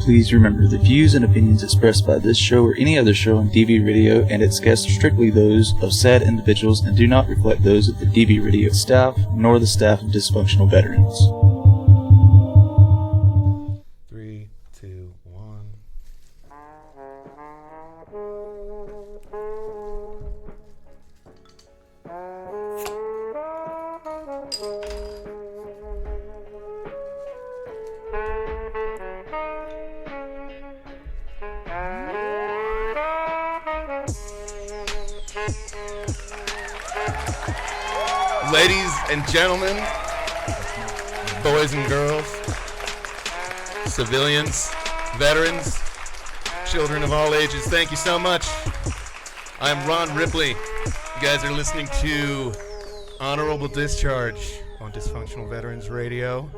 Please remember, the views and opinions expressed by this show or any other show on DV Radio and its guests are strictly those of said individuals and do not reflect those of the DV Radio staff nor the staff of Dysfunctional Veterans. 3, 2, 1. Ladies and gentlemen, boys and girls, civilians, veterans, children of all ages, thank you so much. I'm Ron Ripley. You guys are listening to Honorable Discharge on Dysfunctional Veterans Radio.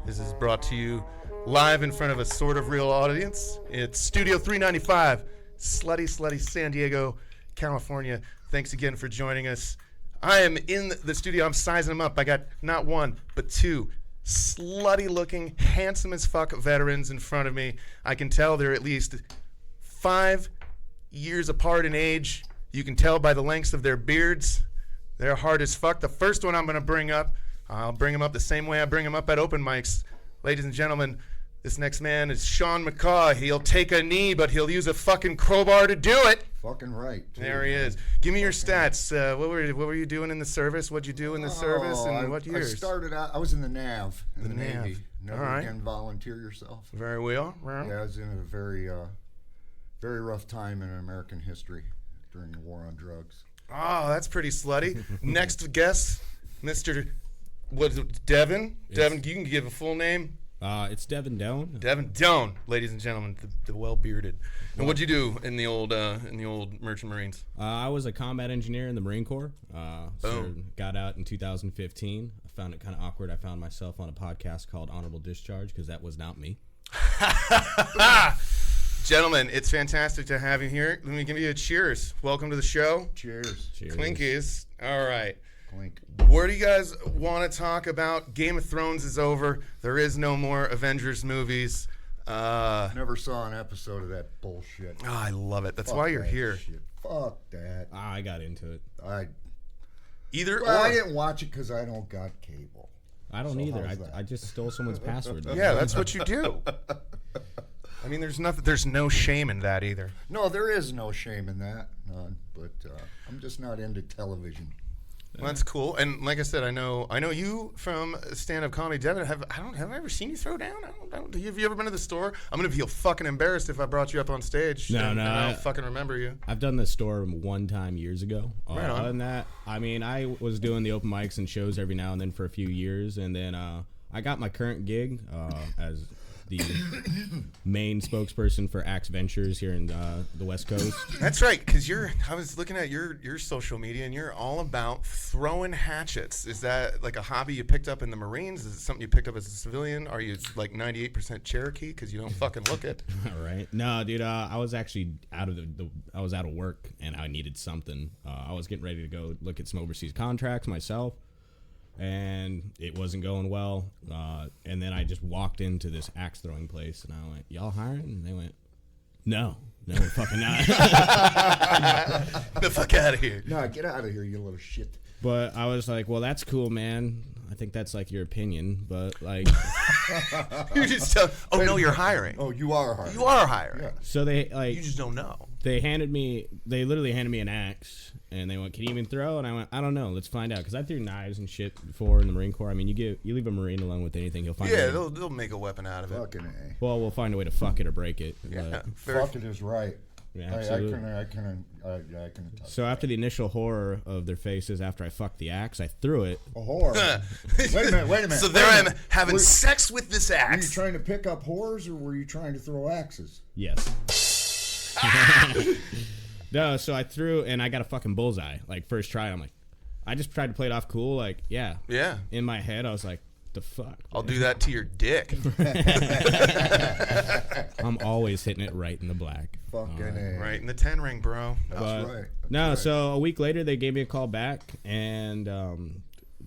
This is brought to you live in front of a sort of real audience. It's Studio 395, slutty San Diego, California. Thanks again for joining us. I am in the studio. I'm sizing them up. I got not one, but two slutty-looking, handsome-as-fuck veterans in front of me. I can tell they're at least 5 years apart in age. You can tell by the lengths of their beards. They're hard as fuck. The first one I'm going to bring up, I'll bring him up the same way I bring him up at open mics. Ladies and gentlemen, this next man is Shawn McCaw. He'll take a knee, but he'll use a fucking crowbar to do it. Fucking right. Too, there he is. Give me your stats. What were you doing in the service? What'd you do in the service, and what years? I started out. I was in the NAV, in the Navy. Never All right. again volunteer yourself. Very well. Yeah, I was in a very rough time in American history during the war on drugs. Oh, that's pretty slutty. Next guest, Mr. Devon. Yes. Devon, you can give a full name. It's Devon Doane. Devon Doane, ladies and gentlemen, the well-bearded. And what'd you do in the old Merchant Marines? I was a combat engineer in the Marine Corps. So got out in 2015. I found it kind of awkward. I found myself on a podcast called Honorable Discharge because that was not me. Gentlemen, it's fantastic to have you here. Let me give you a cheers. Welcome to the show. Cheers. Clinkies. All right. Clink. Where do you guys want to talk about? Game of Thrones is over. There is no more Avengers movies. Never saw an episode of that bullshit. Oh, I love it. That's Fuck why you're that here. Shit. Fuck that. I got into it. I I didn't watch it because I don't got cable. I don't either. I just stole someone's password. Yeah, that's what you do. I mean, there's no shame in that either. No, there is no shame in that. None. But I'm just not into television. Well, that's cool. And like I said, I know you from stand-up comedy. Devon, have I ever seen you throw down? Have you ever been to the store? I'm gonna feel fucking embarrassed if I brought you up on stage. No, and I don't fucking remember you. I've done the store one time years ago. Right on. Other than that, I mean, I was doing the open mics and shows every now and then for a few years, and then I got my current gig as the main spokesperson for Axe Ventures here in the West Coast. That's right, because I was looking at your social media, and you're all about throwing hatchets. Is that like a hobby you picked up in the Marines? Is it something you picked up as a civilian? Are you like 98% Cherokee because you don't fucking look it? All right. No, dude, I was actually out of I was out of work, and I needed something. I was getting ready to go look at some overseas contracts myself. And it wasn't going well. And then I just walked into this axe throwing place, and I went, "Y'all hiring?" And they went, No, we're fucking not. The fuck out of here. No, get out of here, you little shit. But I was like, well, that's cool, man. I think that's like your opinion, but like... You're just no, you're hiring. Oh, you are hiring. You are hiring. Yeah. So they like... You just don't know. They literally handed me an axe, and they went, "Can you even throw?" And I went, "I don't know. Let's find out." Because I threw knives and shit before in the Marine Corps. I mean, you leave a Marine alone with anything, he'll find. Yeah, they'll make a weapon out of it. Fucking A. Well, we'll find a way to fuck it or break it. Yeah, fuck it is right. Yeah, absolutely. I can attest. So after the initial horror of their faces, after I fucked the axe, I threw it. A horror. Wait a minute. So there I am having sex with this axe. Were you trying to pick up whores, or were you trying to throw axes? Yes. No, so I threw, and I got a fucking bullseye. Like, first try, I'm like, I just tried to play it off cool. Like, yeah. Yeah. In my head, I was like, the fuck? Man? I'll do that to your dick. I'm always hitting it right in the black. Fucking A. Right in the 10 ring, bro. That's right. So a week later, they gave me a call back, and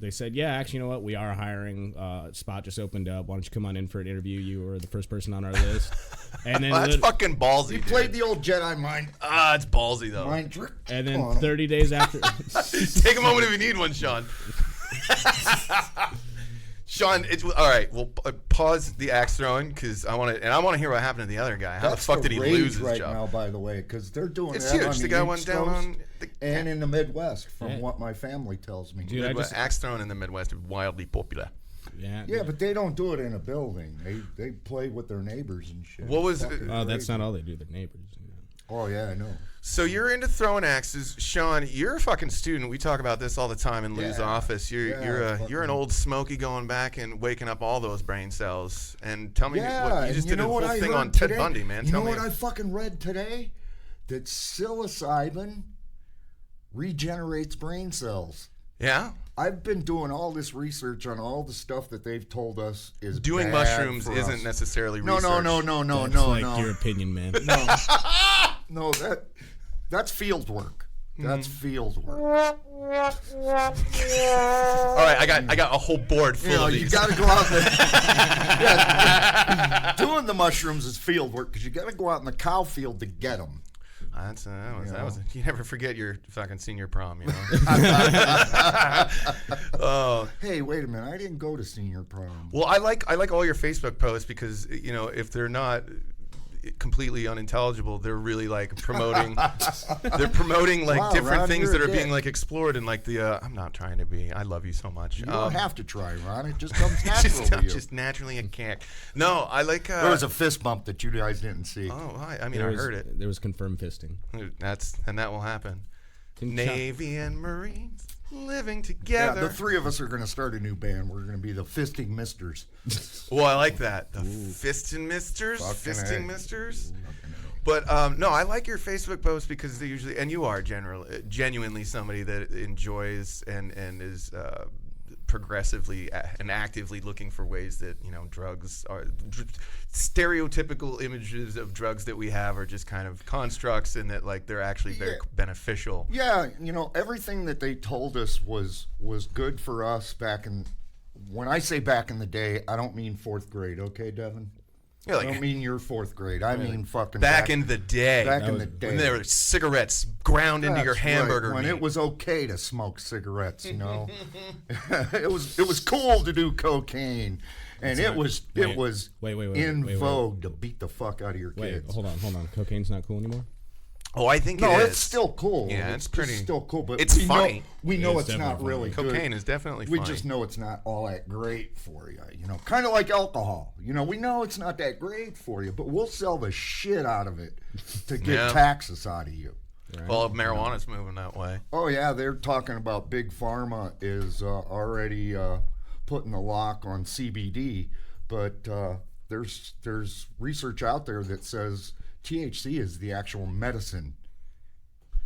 they said, yeah, actually, you know what? We are hiring. Spot just opened up. Why don't you come on in for an interview? You were the first person on our list. And then That's fucking ballsy. You played the old Jedi mind. It's ballsy though. Mind trick. And then 30 days after. Take a moment if you need one, Shawn. Shawn, it's all right. We'll pause the axe throwing because I want to hear what happened to the other guy. How the fuck did he lose his right job? now, by the way, because they're doing It's that huge. on The guy East went down Coast on and in the Midwest, from Yeah. what my family tells me. Dude, axe throwing in the Midwest is wildly popular. Yeah, but they don't do it in a building. They play with their neighbors and shit. What was? that's not all they do. Their neighbors. Oh yeah, I know. So you're into throwing axes, Shawn. You're a fucking student. We talk about this all the time in Lou's office. You're an old smoky going back and waking up all those brain cells. And tell me, what, you just did a whole thing on Ted Bundy, man. You Tell know me what I fucking read today? That psilocybin regenerates brain cells. Yeah. I've been doing all this research on all the stuff that they've told us is Doing bad mushrooms for isn't us. necessarily No, research. That's your opinion, man. No, that's field work. That's field work. All right, I got a whole board full of these. You got to go out there. Doing the mushrooms is field work because you got to go out in the cow field to get them. That was you never forget your fucking senior prom, you know. Oh. Hey, wait a minute! I didn't go to senior prom. Well, I like all your Facebook posts because if they're not completely unintelligible, they're really like promoting. They're promoting like different Ron, things you're that a are being dick. like explored and like the. I'm not trying to be. I love you so much. You don't have to try, Ron. It just comes natural to you. Just naturally a kick. No, I like. There was a fist bump that you guys didn't see. Oh, I mean, I heard it. There was confirmed fisting. That will happen. Navy and Marines living together. Yeah, the three of us are going to start a new band. We're going to be the Fisting Misters. Well, I like that. The Fisting Misters. Fisting Misters. But no, I like your Facebook posts because they usually, and you are genuinely somebody that enjoys and is progressively and actively looking for ways that drugs are stereotypical images of drugs that we have are just kind of constructs and that like they're actually very beneficial. Yeah, everything that they told us was good for us back in. When I say back in the day, I don't mean fourth grade, okay, Devon? Yeah, I don't mean your fourth grade. I mean fucking back in the day. Back in the day. When there were cigarettes ground into your hamburger right, when meat. it was okay to smoke cigarettes, It was cool to do cocaine. And it was in vogue to beat the fuck out of your kids. Hold on. Cocaine's not cool anymore? Oh, I think it's still cool. Yeah, it's pretty. Still cool, but it's funny. We know it's definitely not funny. really good. Cocaine is definitely We funny. just know it's not all that great for you. Kind of like alcohol. We know it's not that great for you, but we'll sell the shit out of it to get taxes out of you. Right? Well, marijuana's moving that way. Oh yeah, they're talking about Big Pharma is already putting the lock on CBD, but there's research out there that says THC is the actual medicine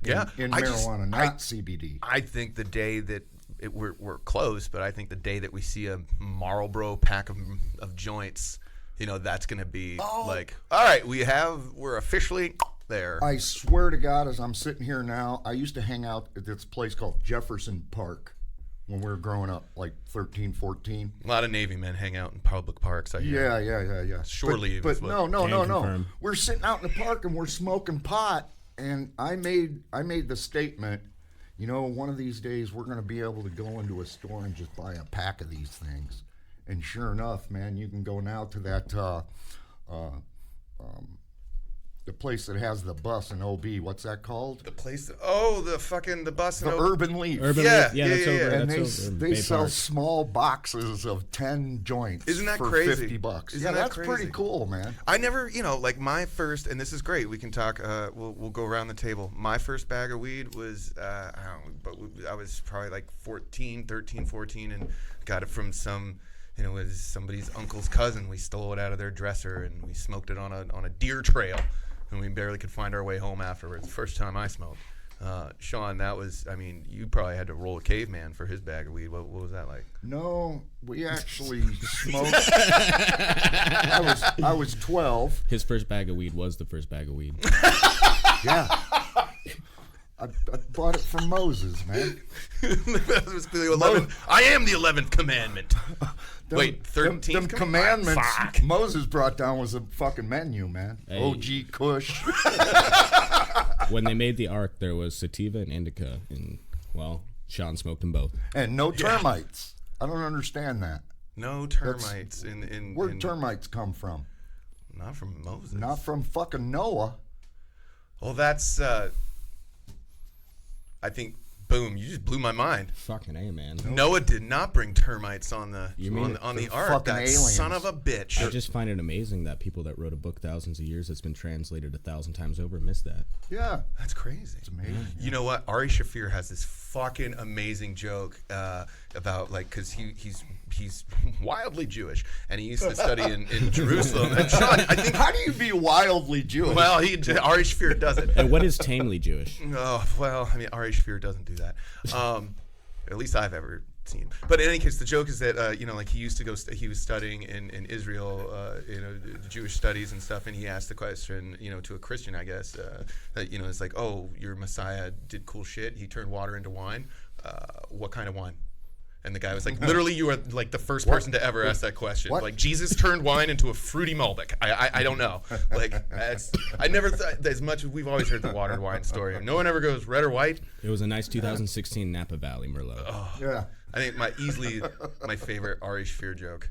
in marijuana, not CBD. I think the day that we're close, but I think the day that we see a Marlboro pack of joints, that's going to be like, all right, we're officially there. I swear to God, as I'm sitting here now, I used to hang out at this place called Jefferson Park when we were growing up, like 13, 14. A lot of Navy men hang out in public parks. I hear. Yeah. Shore leave. But no. confirm. We're sitting out in the park and we're smoking pot, and I made the statement, one of these days we're going to be able to go into a store and just buy a pack of these things. And sure enough, man, you can go now to that the place that has the bus in OB. What's that called? The place. The bus. The Urban Leaf. Urban Yeah, Leaf. Yeah, that's over. And That's over. they Bay sell Park. small boxes of 10 joints. Isn't that for crazy? $50. Isn't that that's crazy? pretty cool, man. I never, like my first, and this is great. We can talk. We'll go around the table. My first bag of weed was, I was probably like 13, 14, and got it from some. It was somebody's uncle's cousin. We stole it out of their dresser and we smoked it on a deer trail, and we barely could find our way home afterwards. First time I smoked. Shawn, that was. I mean, you probably had to roll a caveman for his bag of weed. What was that like? No, we actually smoked. I was 12. His first bag of weed was the first bag of weed. Yeah. I bought it from Moses, man. That was the 11th. I am the 11th commandment. Wait, 13th them commandments Fuck. Moses brought down was a fucking menu, man. Hey. OG Kush. When they made the Ark, there was sativa and indica, and well, Shawn smoked them both. And no termites. I don't understand that. No termites in Where'd termites come from? Not from Moses. Not from fucking Noah. Well, that's I think. Boom! You just blew my mind. Fucking A, man. Noah did not bring termites on the ark. fucking That aliens. son of a bitch. I just find it amazing that people that wrote a book thousands of years that's been translated 1,000 times over missed that. Yeah. That's crazy. It's amazing. You know what? Ari Shaffir has this fucking amazing joke about because he's wildly Jewish and he used to study in Jerusalem. And Shawn, I think. How do you be wildly Jewish? Well, Ari Shaffir does it. And what is tamely Jewish? Oh well, I mean Ari Shaffir doesn't do that. At least I've ever seen. But in any case, the joke is that he used to go. He was studying in Israel, Jewish studies and stuff, and he asked the question, to a Christian, I guess, that it's like, oh, your Messiah did cool shit. He turned water into wine. What kind of wine? And the guy was like, literally, you are like the first person to ever ask that question. What? Like, Jesus turned wine into a fruity Malbec. I don't know. Like, I never thought, as much as we've always heard the water and wine story. No one ever goes red or white. It was a nice 2016 Napa Valley Merlot. Yeah. I think easily my favorite Ari Shaffir joke.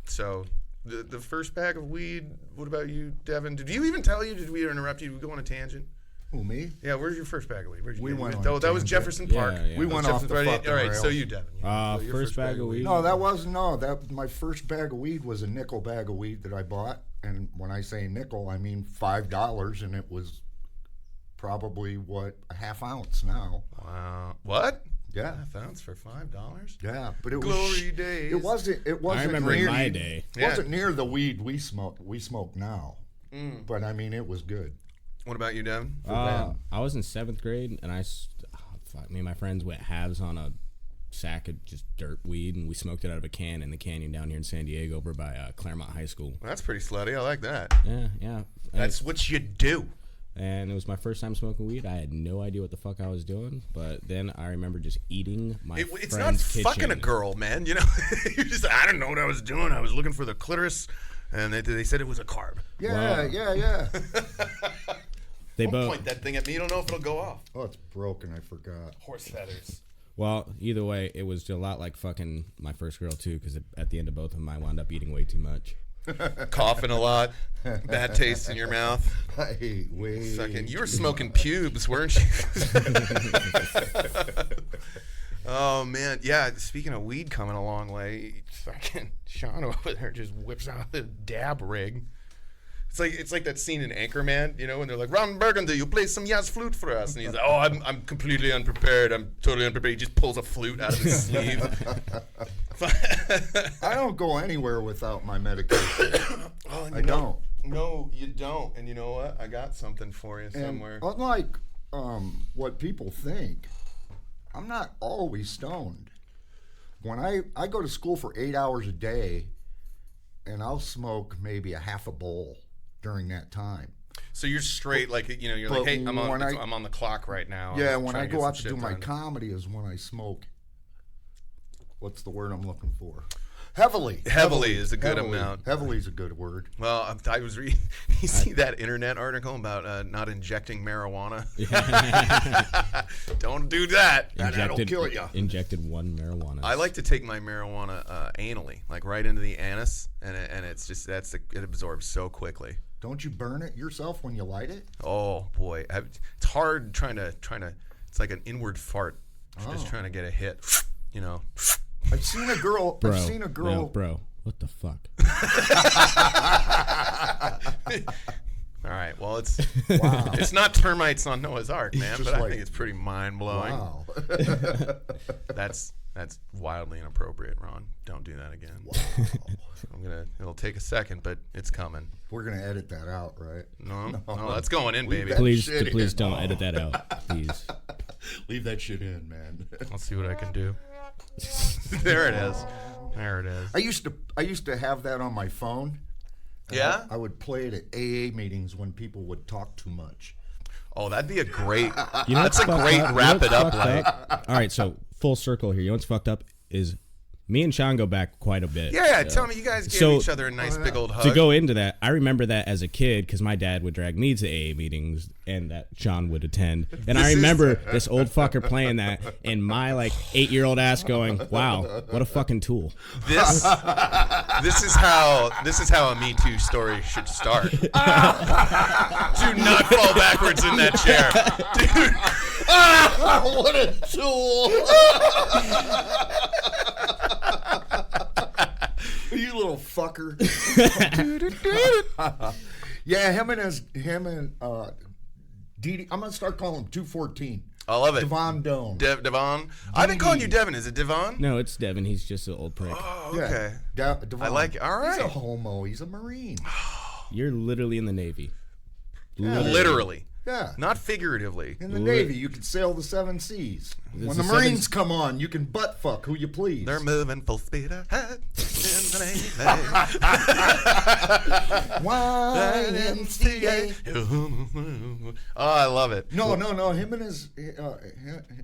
So the first bag of weed, what about you, Devon? Did you even tell you? Did we interrupt you? Did we go on a tangent? Who, me? Yeah, where's your first bag of weed? Where'd you We get it? went on That a was tangent. Jefferson Park. Yeah. We went off the fucking All right, so rails. you, Devon. Your First bag of weed. No, that wasn't. No, my first bag of weed was a nickel bag of weed that I bought. And when I say nickel, I mean $5, and it was probably, a half ounce now. Wow. What? Yeah. Half ounce for $5? Yeah, but it Glory was days. It wasn't. I remember near, in my day. It wasn't near the weed we smoke now. But I mean, it was good. What about you, Devon? I was in 7th grade, and me and my friends went halves on a sack of just dirt weed, and we smoked it out of a can in the canyon down here in San Diego over by Claremont High School. Well, that's pretty slutty. I like that. Yeah. That's what you do. And it was my first time smoking weed. I had no idea what the fuck I was doing, but then I remember just eating my It's not friend's kitchen. fucking a girl, man. You're just, I don't know what I was doing. I was looking for the clitoris, and they said it was a carb. Yeah, Wow. yeah. They Don't both. point that thing at me. You don't know if it'll go off. Oh, it's broken. I forgot. Horse feathers. Well, either way, it was a lot like fucking my first girl too, because at the end of both of them, I wound up eating way too much. Coughing a lot. Bad taste in your mouth. I hate weed. Fucking, you were smoking pubes, weren't you? Oh man, yeah. Speaking of weed coming a long way, fucking Shawn over there just whips out the dab rig. It's like that scene in Anchorman, when they're like, Ron Burgundy, you play some jazz flute for us, and he's like, oh, I'm completely unprepared. I'm totally unprepared. He just pulls a flute out of his sleeve. I don't go anywhere without my medication. Oh, I don't. No, you don't. And you know what? I got something for you somewhere. And unlike what people think, I'm not always stoned. When I go to school for 8 hours a day, and I'll smoke maybe a half a bowl during that time. So you're straight, you're like, hey, I'm on the clock right now. Yeah, I'm when trying I to go get out some to do shit my done. comedy is when I smoke. What's the word I'm looking for? Heavily. Heavily is a good Heavily. amount. Heavily is a good word. Well, I was reading. You see that internet article about not injecting marijuana? Don't do that. That'll kill you. Injected one marijuana. I like to take my marijuana anally, like right into the anus, and it's just it absorbs so quickly. Don't you burn it yourself when you light it? Oh boy, it's hard trying to. It's like an inward fart, just trying to get a hit. I've seen a girl. Bro, what the fuck? All right, well it's not termites on Noah's Ark, man, just but I like, think it's pretty mind blowing. Wow. That's wildly inappropriate, Ron. Don't do that again. Wow. It'll take a second, but it's coming. We're gonna edit that out, right? No, that's going in, Leave baby. that Please shit in. don't edit that out, please. Leave that shit in, man. I'll see what I can do. There it is. There it is. I used to have that on my phone. Yeah? I would play it at AA meetings when people would talk too much. Oh, that'd be a great. You know That's what's a fucked great up? wrap You it know up what's fucked like. up? All right, so full circle here. You know what's fucked up is me and Shawn go back quite a bit. Yeah, tell me, you guys gave each other a nice big old hug. To go into that, I remember that as a kid because my dad would drag me to AA meetings and that Shawn would attend. And I remember this old fucker playing that and my 8-year-old ass going, "Wow, what a fucking tool." This is how a Me Too story should start. Do not fall backwards in that chair, dude. What a tool! You little fucker. Yeah, him and Dee. I'm gonna start calling him 214. I love it. Devon Doane. Devon. I've been calling you Devon. Is it Devon? No, it's Devon. He's just an old prick. Oh, okay. Devon. I like it. All right. He's a homo. He's a Marine. You're literally in the Navy. Literally. Yeah. Not figuratively. In the Navy, you can sail the 7 seas. When the Marines come on, you can butt fuck who you please. They're moving full speed ahead in the Navy. YMCA. Oh, I love it. No. Him and his.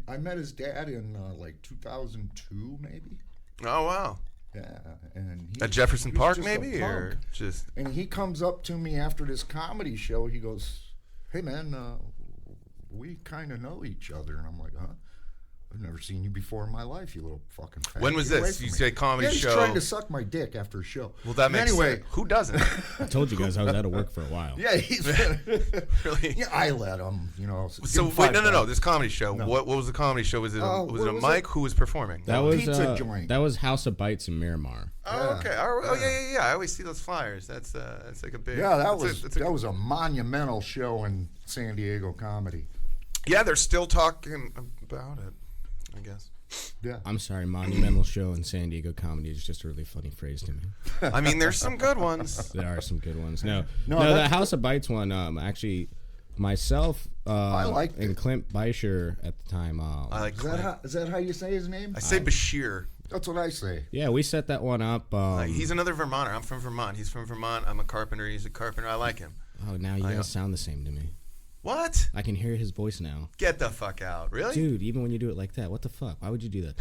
I met his dad in 2002, maybe. Oh, wow. Yeah, and At Jefferson Park, just a maybe, punk. or just. And he comes up to me after this comedy show. He goes, "Hey man, we kind of know each other." And I'm like, "Huh? I've never seen you before in my life, you little fucking fat." When was Get away this? from You me." say comedy He's show. trying to suck my dick after a show. Well, that makes anyway. sense. Who doesn't? I told you guys I was out of work for a while. Yeah, he's Really? Yeah, I let him. So give him wait, no. $5. This comedy show. No. What was the comedy show? Was it a what was Mike it? who was performing? That was Pizza joint. That was House of Bites in Miramar. Oh, okay. Oh, yeah. I always see those flyers. That's like a big. Yeah, that's that was a monumental show in San Diego comedy. Yeah, they're still talking about it, I guess. Yeah. I'm sorry, monumental show in San Diego comedy is just a really funny phrase to me. I mean, there's some good ones. There are some good ones. No, that's- the House of Bites one. Actually, myself I liked and it. Clint Beischer at the time. I like Clint. Is that how you say his name? I say Bashir. That's what I say. Yeah, we set that one up. He's another Vermonter. I'm from Vermont. He's from Vermont. I'm a carpenter. He's a carpenter. I like him. Oh, now you guys sound the same to me. What? I can hear his voice now. Get the fuck out. Really? Dude, even when you do it like that, what the fuck? Why would you do that?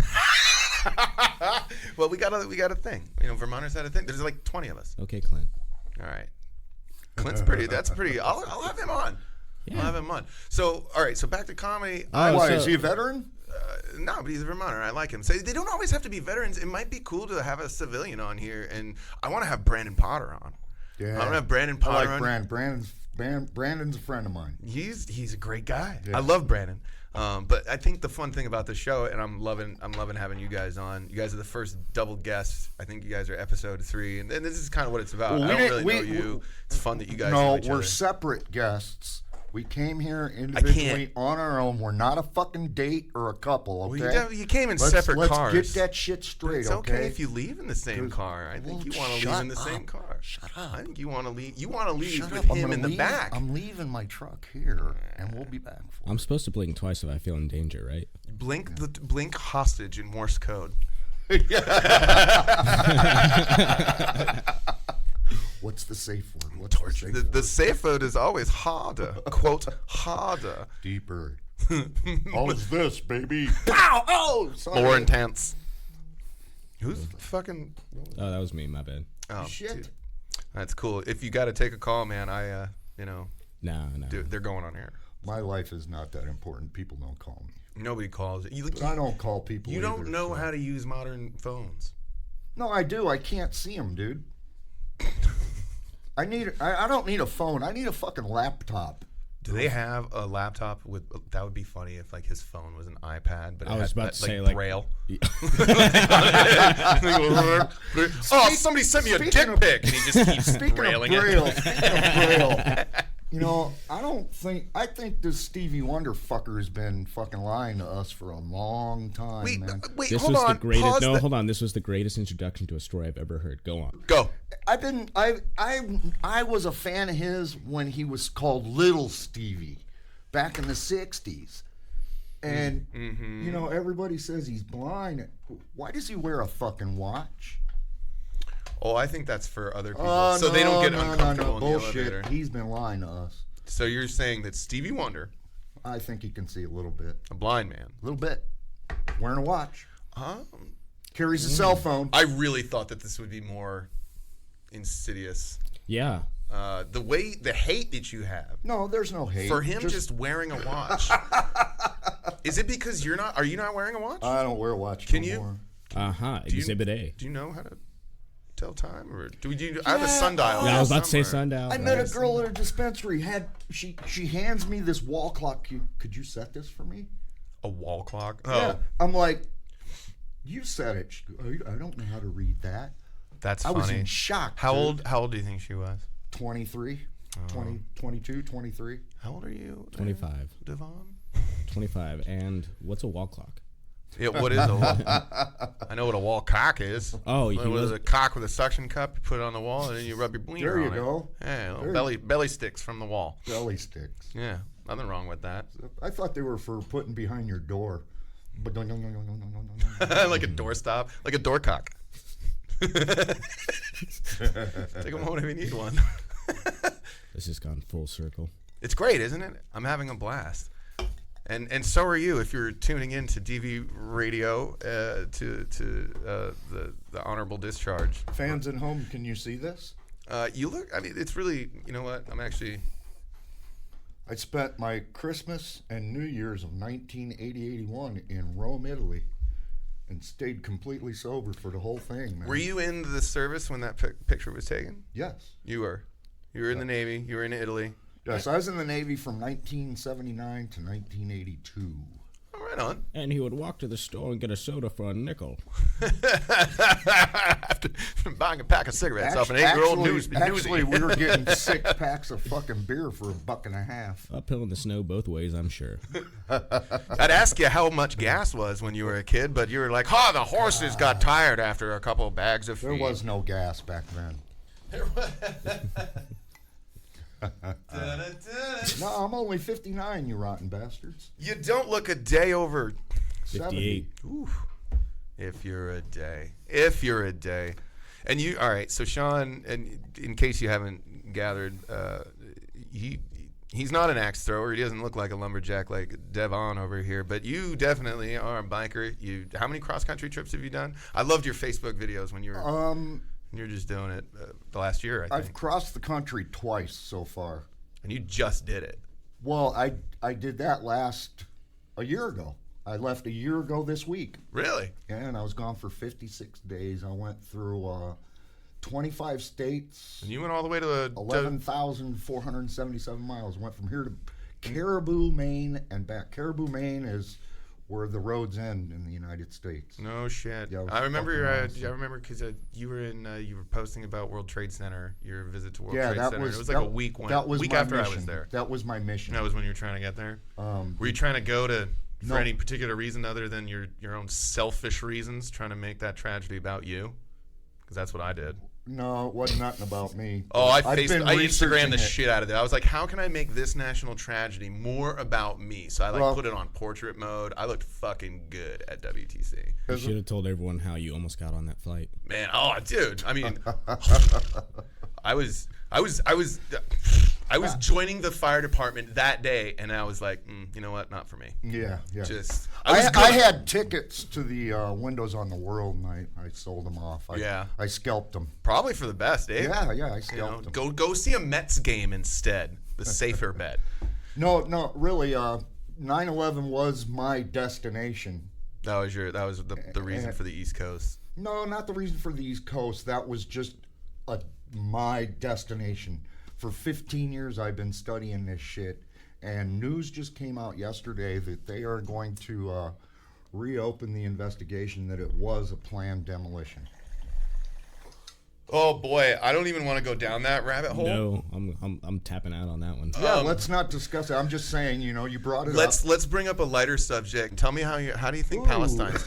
Well, we got a thing. Vermonters had a thing. There's like 20 of us. Okay, Clint. All right. Clint's pretty. That's pretty. I'll have him on. Yeah. I'll have him on. So, all right. So back to comedy. Why, is he a veteran? No, but he's a Vermonter. I like him. So they don't always have to be veterans. It might be cool to have a civilian on here, and I want to have Brandon Potter on. Yeah. I want to have Brandon I Potter like on. Brandon's a friend of mine. He's a great guy. Yeah. I love Brandon. But I think the fun thing about the show, and I'm loving having you guys on. You guys are the first double guests. I think you guys are episode 3, and this is kind of what it's about. Well, I don't really know you. It's fun that you guys know each we're other. separate guests. We came here individually on our own. We're not a fucking date or a couple, okay? Well, you came in separate cars. Let's get that shit straight, It's okay if you leave in the same 'Cause- car. I think well, you want to shut leave in the same up. car. Shut up. I think you want to leave. You want to leave Shut with up. I'm him gonna in the leave- back. I'm leaving my truck here, and we'll be back for I'm supposed to blink twice if I feel in danger, right? Blink hostage in Morse code. What's the safe word? What's the safe word? The safe word is always harder. Quote, harder. Deeper. How's this, baby? Pow! Oh! Sorry. More intense. Who's fucking... Oh, that was me. My bad. Oh, Shit. dude. That's cool. If you got to take a call, man, No. dude, they're going on air. My life is not that important. People don't call me. Nobody calls it. I don't call people You don't either, know so. how to use modern phones. No, I do. I can't see them, dude. I don't need a phone. I need a fucking laptop. Do they have a laptop with? That would be funny if like his phone was an iPad, but it I was had about that, to say, Braille. Oh, somebody sent me a Speaking dick of- pic, and he just keeps Speaking of brailing Braille, it. I think this Stevie Wonder fucker has been fucking lying to us for a long time, man. Wait, This hold was on. the greatest. Pause No, the- hold on. This was the greatest introduction to a story I've ever heard. Go on. Go. I was a fan of his when he was called Little Stevie back in the 60s. And, everybody says he's blind. Why does he wear a fucking watch? Oh, I think that's for other people, Oh, so they don't get uncomfortable in the bullshit. elevator. He's been lying to us. So you're saying that Stevie Wonder I think he can see a little bit. A blind man. A little bit. Wearing a watch. Carries a cell phone. I really thought that this would be more insidious. Yeah. The hate that you have. No, there's no hate. For him just wearing a watch. Is it because are you not wearing a watch? I don't wear a watch Can anymore. Exhibit A. Do you know how to tell time? Or I have a sundial. Yeah, I was about to say somewhere. sundial. I met a girl at a dispensary. She hands me this wall clock. Could you set this for me? A wall clock? Yeah. Oh. I'm like, you said it. She goes, I don't know how to read that. That's I funny. was in shock. How dude. old do you think she was? 23, 22, 23. How old are you? 25. Devon? 25. And what's a wall clock? Yeah, what is a wall? I know what a wall cock is. Oh, he What is was a cock with a suction cup? You put it on the wall and then you rub your wiener There you on go. it. Yeah, little belly sticks from the wall. Belly sticks. Yeah, nothing wrong with that. I thought they were for putting behind your door. But no. Like a doorstop, like a door cock. Take a moment if you need one. This has gone full circle. It's great, isn't it? I'm having a blast. And so are you if you're tuning in to DV Radio to the Honorable Discharge. Fans at home, can you see this? You look, I mean, it's really, you know what? I spent my Christmas and New Year's of 1980-81 in Rome, Italy, and stayed completely sober for the whole thing, man. Were you in the service when that picture was taken? Yes. You were. You were in the Navy. You were in Italy. Yes, I was in the Navy from 1979 to 1982. Oh, right on. And he would walk to the store and get a soda for a nickel. After buying a pack of cigarettes off an 8-year-old newsie. Actually, we were getting 6 packs of fucking beer for $1.50. Uphill in the snow both ways, I'm sure. I'd ask you how much gas was when you were a kid, but you were like, the horses got tired after a couple of bags of feed. There was no gas back then. No, I'm only 59, you rotten bastards. You don't look a day over 58. 70. Oof. If you're a day. And you, all right, so Shawn, and in case you haven't gathered, he's not an axe thrower. He doesn't look like a lumberjack like Devon over here, but you definitely are a biker. How many cross-country trips have you done? I loved your Facebook videos when you were... You're just doing it the last year, I think. I've crossed the country twice so far. And you just did it. Well, I did that a year ago. I left a year ago this week. Really? And I was gone for 56 days. I went through 25 states. And you went all the way to 11,477 miles. Went from here to Caribou, Maine, and back. Caribou, Maine is where the roads end in the United States. No shit. Yeah, I remember. awesome. I remember because you were posting about World Trade Center, your visit to World Yeah, Trade that Center. was It was like a week my after mission. I was there. That was my mission. That was when you were trying to get there. Were you trying to go for No. any particular reason other than your own selfish reasons, trying to make that tragedy about you? Because that's what I did. No, it wasn't nothing about me. Oh, I I've been Instagrammed the researching it. shit out of it. I was like, how can I make this national tragedy more about me? So I put it on portrait mode. I looked fucking good at WTC. You should have told everyone how you almost got on that flight. Man, dude. I mean, I was joining the fire department that day, and I was like, you know what? Not for me. Yeah. I I had tickets to the Windows on the World, and I sold them off. I scalped them. Probably for the best, eh? Yeah, I scalped them. Go see a Mets game instead. The safer bet. No, really. 9/11 was my destination. That was the reason for the East Coast. No, not the reason for the East Coast. That was just my destination. For 15 years, I've been studying this shit, and news just came out yesterday that they are going to reopen the investigation that it was a planned demolition. Oh boy, I don't even want to go down that rabbit hole. No, I'm tapping out on that one. Yeah, let's not discuss it. I'm just saying, you brought it up. Let's bring up a lighter subject. Tell me how do you think Palestine's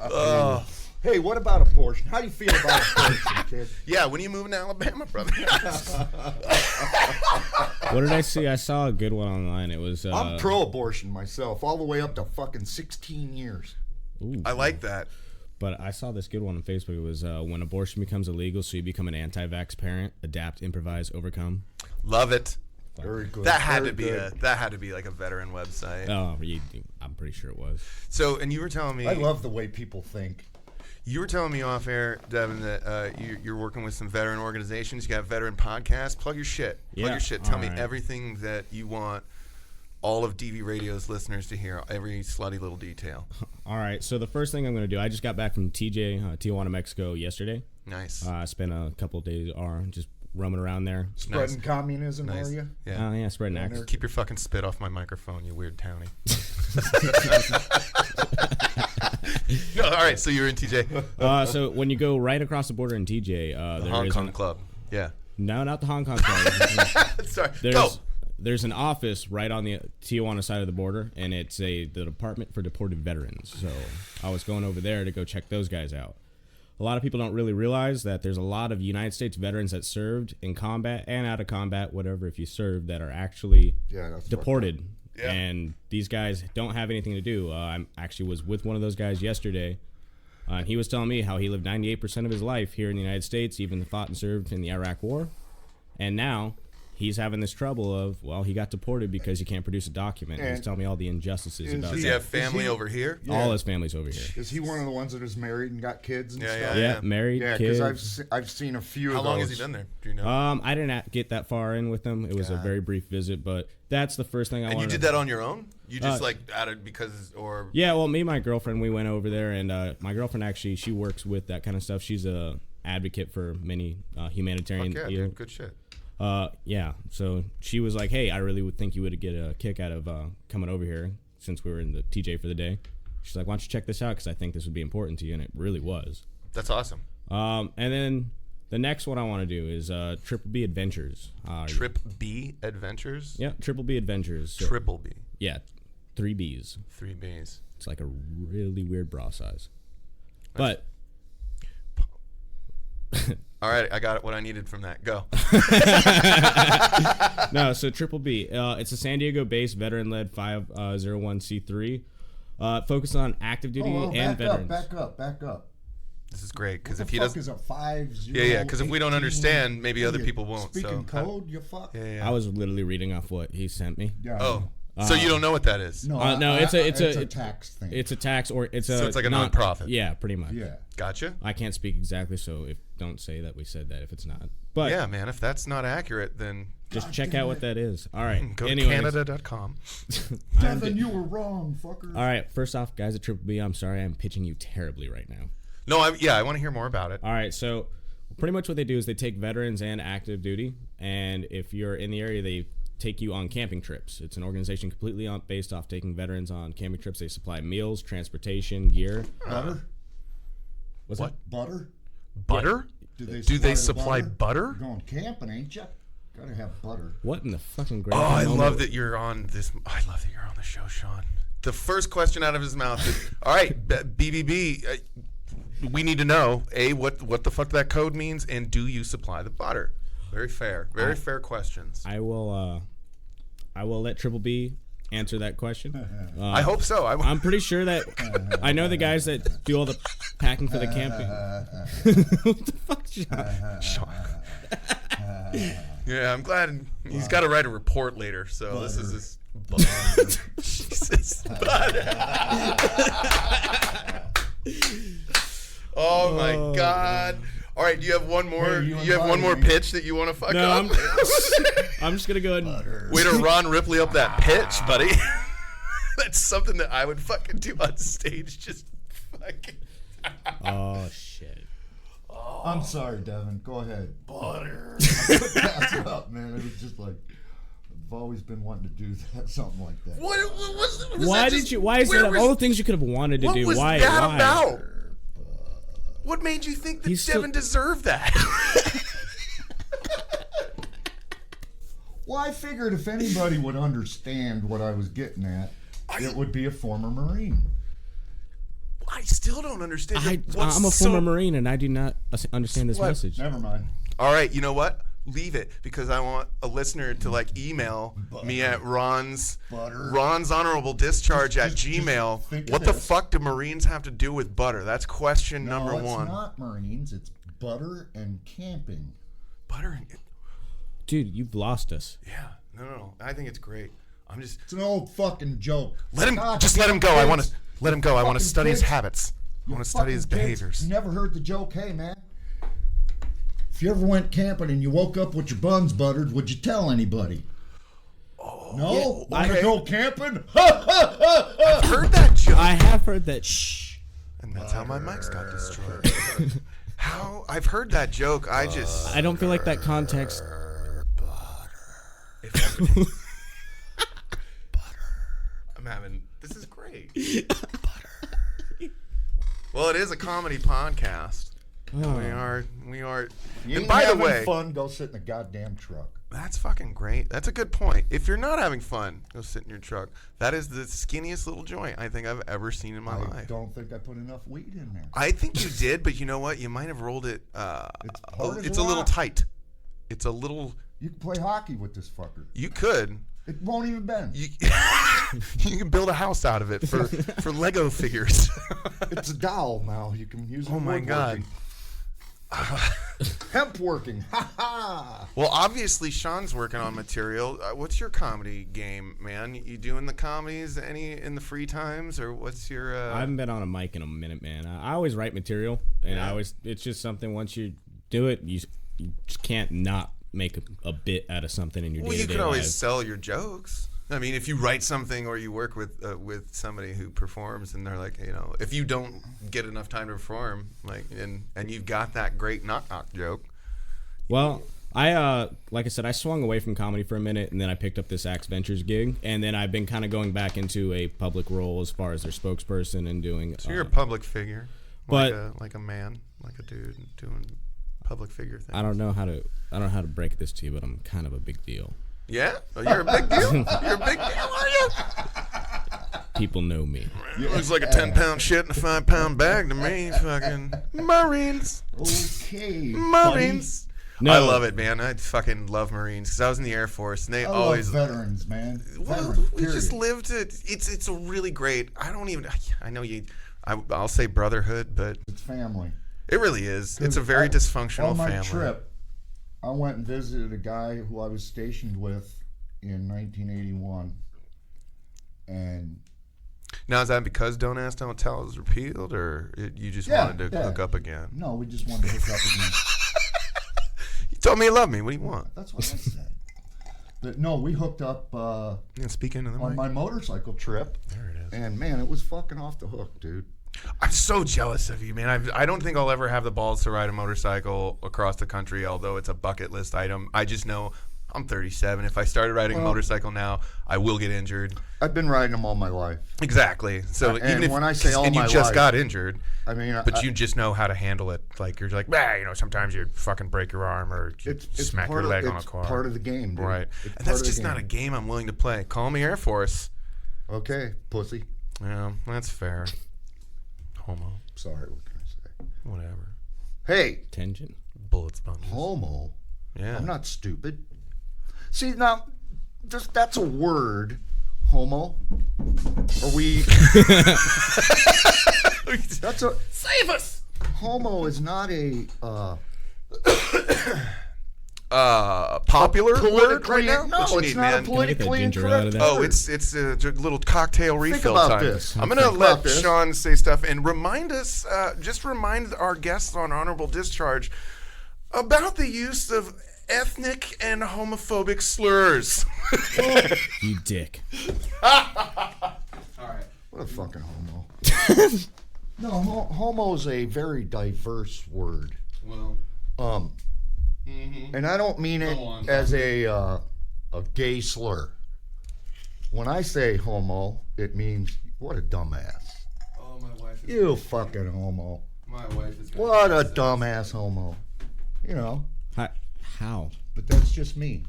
done? Hey, what about abortion? How do you feel about abortion, kid? Yeah, when are you moving to Alabama, brother? What did I see? I saw a good one online. It was... I'm pro-abortion myself, all the way up to fucking 16 years. Ooh. I like that. But I saw this good one on Facebook. It was when abortion becomes illegal, so you become an anti-vax parent, adapt, improvise, overcome. Love it. Very good. That had Very to be good. that had to be like a veteran website. Oh, I'm pretty sure it was. So, and you were telling me, I love the way people think. you were telling me off air, Devon, that you're working with some veteran organizations. You got veteran podcasts. Plug your shit. Plug Yeah, your shit. Tell me alright. everything that you want all of DV Radio's listeners to hear. Every slutty little detail. All right, so the first thing I'm going to do, I just got back from Tijuana, Mexico yesterday. Nice. I spent a couple of days just roaming around there. Spreading communism, Nice. are you? Yeah. Yeah, spreading axe. Keep your fucking spit off my microphone, you weird townie. No, all right, so you're in TJ. So when you go right across the border in TJ, The there Hong is Kong Club. Yeah. no, not the Hong Kong Club. Sorry. Go. There's an office right on the Tijuana side of the border, and it's the Department for Deported Veterans. So I was going over there to go check those guys out. A lot of people don't really realize that there's a lot of United States veterans that served in combat and out of combat, whatever, if you served, that are actually That's deported. Yeah. And these guys don't have anything to do. I actually was with one of those guys yesterday. And he was telling me how he lived 98% of his life here in the United States, even fought and served in the Iraq War. And now he's having this trouble of, well, he got deported because he can't produce a document. And he's telling me all the injustices about Does that. he have family he- over here? All his family's over here. Is he one of the ones that is married and got kids and Yeah, stuff? Yeah, married, Yeah, kids. because I've seen a few How of long those. has he been there? Do you know? I didn't get that far in with him. It was a very brief visit, but that's the first thing I and wanted. you did that on your own? You just like added because or Yeah, well, me and my girlfriend, we went over there, and my girlfriend actually, she works with that kind of stuff. She's a advocate for many humanitarian. Fuck yeah, dude, good shit. Yeah, so she was like, "Hey, I really would think you would get a kick out of coming over here since we were in the TJ for the day." She's like, "Why don't you check this out? Because I think this would be important to you," and it really was. That's awesome. And then the next one I want to do is Triple B Adventures. Trip B Adventures? Yeah, Triple B Adventures. So, Triple B. yeah, 3 Bs. 3 Bs. It's like a really weird bra size. But All right, I got what I needed from that. Go. no, so Triple B. It's a San Diego-based veteran-led 501c3, focused on active duty and veterans. Back up. This is great because What if the he fuck doesn't, is a 50? yeah, because if we don't understand, maybe other people won't. Speaking So, code, you fuck. yeah. I was literally reading off what he sent me. Yeah. Oh, so you don't know what that is? No, No, it's a tax thing. It's a tax, or it's a. So it's like a nonprofit. Yeah, pretty much. Yeah. Gotcha. I can't speak exactly, so don't say that we said that if it's not. But Yeah, man. If that's not accurate, then just check out what that is. All right. go Anyways, to Canada.com. Devon, you were wrong, fucker. All right. First off, guys at Triple B, I'm sorry I'm pitching you terribly right now. No, I want to hear more about it. All right, so pretty much what they do is they take veterans and active duty, and if you're in the area, they take you on camping trips. It's an organization completely based off taking veterans on camping trips. They supply meals, transportation, gear. Butter? What's What? Butter? Butter? Do they Do supply they the supply butter? You're going camping, ain't you? Gotta have butter. What in the fucking Oh, I moment? love that you're on this. I love that you're on the show, Shawn. The first question out of his mouth is, all right, BBB, we need to know, A, what the fuck that code means, and do you supply the butter? Very fair. Very fair questions. I will let Triple B answer that question. I hope so. I'm pretty sure that I know the guys that do all the packing for the camping. What the fuck, Shawn? Yeah, I'm glad he's got to write a report later. So Butter. this is his butter. Jesus, butter. Oh my God! All right, do you have one more? Hey, you you have one more invited me. pitch that you want to fuck No, up? I'm just gonna go ahead and Way to Ron Ripley up that pitch, buddy. That's something that I would fucking do on stage. Just fucking. Oh shit. I'm sorry, Devon. Go ahead. Butter. Pass it up, man. It was just like, I've always been wanting to do that, something like that. What was Why that did just- you? Why is where that was- all the things you could have wanted to What do? was Why? that why? about? What made you think that He's still- Devon deserved that? Well, I figured if anybody would understand what I was getting at, it would be a former Marine. I still don't understand. what's I'm a so- former Marine, and I do not understand this What? message. Never mind. All right, you know what? Leave it because I want a listener to like email me at Ron's honorable discharge at Gmail. think What of the this. fuck do Marines have to do with butter? That's question number No, it's one. not Marines. It's butter and camping. Butter and Dude, you've lost us. yeah. No. I think it's great. It's an old fucking joke. Let him go. I want to let him go. I want to study his habits. I want to study his behaviors. You never heard the joke, hey man, if you ever went camping and you woke up with your buns buttered, would you tell anybody? No? Want to go camping? I've heard that joke. I have heard that. Shh. And that's how my mics got destroyed. I've heard that joke. I don't feel like that context. This is great. Well, it is a comedy podcast. Oh. We are. You And by the having way, fun, go sit in a goddamn truck. that's fucking great. That's a good point. If you're not having fun, go sit in your truck. That is the skinniest little joint I think I've ever seen in my I life. don't think I put enough weed in there. I think you did, but you know what? You might have rolled it. It's a little rock. tight. It's a little. You can play hockey with this fucker. You could. It won't even bend. You can build a house out of it for Lego figures. It's a dowel now. You can use it. Oh my God. Hemp working. Ha ha. Well, obviously Shawn's working on material. What's your comedy game, man? You doing the comedies any in the free times, or what's your? I haven't been on a mic in a minute, man. I always write material, and it's just something. Once you do it, you just can't not make a bit out of something in your day-to-day Well, you can always life. sell your jokes. I mean, if you write something or you work with somebody who performs, and they're like, if you don't get enough time to perform, like, and you've got that great knock joke. Well, I like I said, I swung away from comedy for a minute, and then I picked up this Axe Ventures gig, and then I've been kind of going back into a public role as far as their spokesperson and doing. So you're a public figure, but like a man, like a dude doing public figure things. I don't know how to break this to you, but I'm kind of a big deal. Yeah? Oh, you're a big deal? You're a big deal, are you? People know me. It looks like a 10-pound shit in a 5-pound bag to me. Fucking Marines. Okay. Marines. No. I love it, man. I fucking love Marines because I was in the Air Force, and they always love veterans, man. Well, Veterans, we just lived it. It's a really great. I know you. I'll say brotherhood, but it's family. It really is. It's a very dysfunctional on my family. Trip, I went and visited a guy who I was stationed with in 1981, and now is that because Don't Ask, Don't Tell was repealed, or you just wanted to hook up again? No, we just wanted to hook up again. You told me you love me. What do you want? That's what I said. But no, we hooked up Speak into the on mic. my motorcycle trip. There it is. And man, it was fucking off the hook, dude. I'm so jealous of you, man. I don't think I'll ever have the balls to ride a motorcycle across the country, although it's a bucket list item. I just know I'm 37. If I started riding a motorcycle now, I will get injured. I've been riding them all my life. Exactly. So And even if when I say all and you my just life, got injured, I mean, but you just know how to handle it. Like you're like, sometimes you fucking break your arm or you it's smack your leg on a it's car. part of the game, dude. Right. It's And that's part of just the not a game. game I'm willing to play. Call me Air Force. Okay, pussy. Yeah, that's fair. Homo. Sorry, what can I say? Whatever. Hey, Tangent. Bullets sponges. homo. Yeah. I'm not stupid. See, now, that's a word, homo. Are we... That's a... Save us! Homo is not a... Popular word politically... right now? No, What you it's need, not man? a politically Can I get that ginger out of incorrect that? Oh, word. it's a little cocktail refill about time. this. I'm gonna Think let about this. Shawn say stuff and remind us, just remind our guests on Honorable Discharge about the use of ethnic and homophobic slurs. You dick. What a fucking homo. No, homo is a very diverse word. Well, And I don't mean it as a gay slur. When I say homo, it means, what a dumbass. oh, my wife is. You fucking homo. My wife is. What a dumbass homo. You know, How? but that's just me.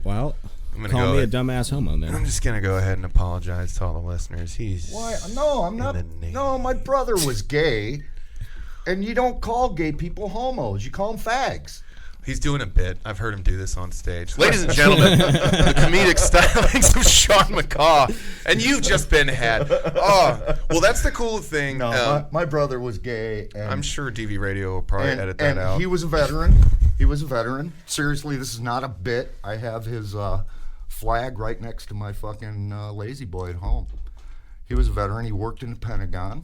Well, I'm gonna call go me a ahead. dumbass homo, I'm then. just gonna go ahead and apologize to all the listeners. He's. Why? No, I'm not. the name. No, my brother was gay. And you don't call gay people homos. You call them fags. He's doing a bit. I've heard him do this on stage. Ladies and gentlemen, the comedic stylings of Shawn McCaw. And you've just been had. Oh, well, that's the cool thing. No, my brother was gay. And, I'm sure DV Radio will probably edit that and out. he was a veteran. He was a veteran. Seriously, this is not a bit. I have his flag right next to my fucking lazy boy at home. He was a veteran. He worked in the Pentagon.